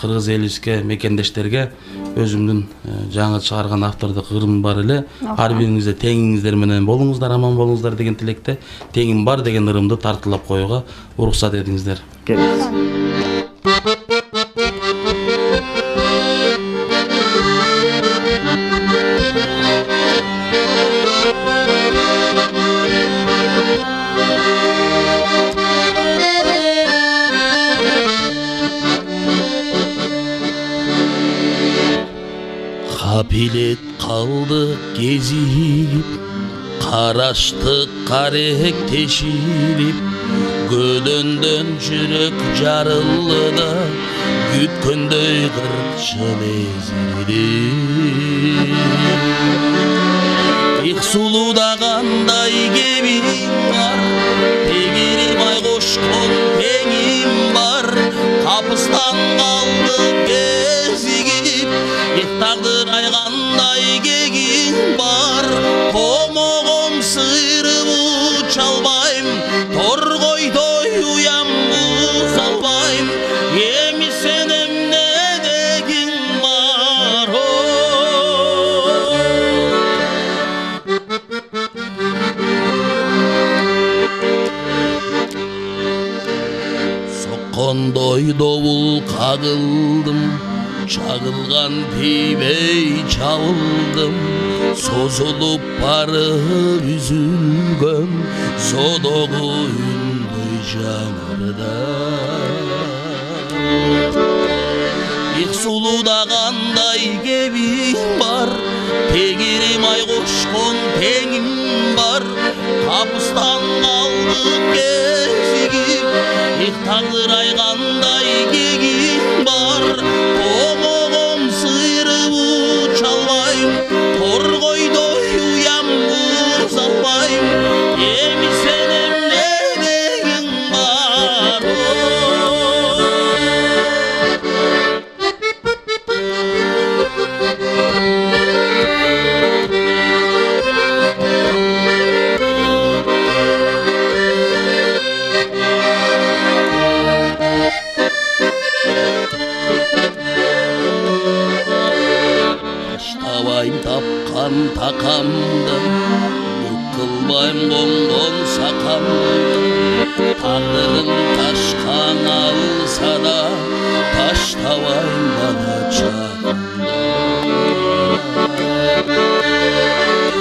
кыргыз элибизге, мекендештерге өзүмдүн жаңы чыгарган автордук ырым бар эле. Ар бириңизде теңиңиздер менен болуңуздар, аман болуңуздар деген тилекте теңим бар деген ырымды тартуулап коюуга уруксат этиңиздер. Капилет калды кезип, караштык карек тешилип, көдөндөн жүрөк жарылды да, күткөндөй 40 жыл эзилди. Их сулуда кандай кебиң бар, тегирип ай кошкон теңим бар, капыстан калды кезигип, их тагдыр айгандай кегиң бар, комогом сыйрып уча албайм, торгойдой уям буза албайм, эми сен эмне дегиң бар? Соккондой добул кагылдым, чагылган тийбей чабылдым, созулуп барып үзүлгөн зодогу үндөй жаңырда. Их сулуда кандай кебиң бар, тегирим ай кошкон теңим бар, капыстан калды кезигип, их тагдыр айгандай кегиң бар, комогом сыйрып уча албайм, торгойдой уям буза албайм, эми сен эмне дегиң бар? Таштабайм тапкан такамды, бүк кылбайм коңдон сакамды, тагдырым ташкан алса да, таштабайм бана чагымды.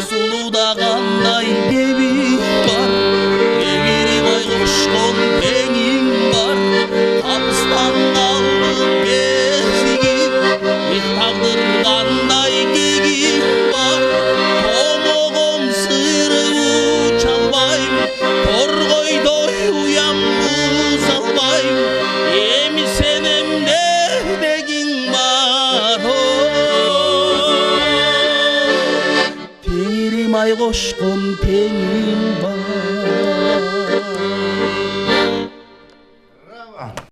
Сулуда кандай кебиң бар, тегирип ай кошкон теңим бар, капыстан калды кезигип, их тагдыр кандай кегиң бар, комогом сыйрып уча албайм, торгойдой уям буза албайм, эми сен эмне дегиң бар? Теңирим ай кошкон теңим бар.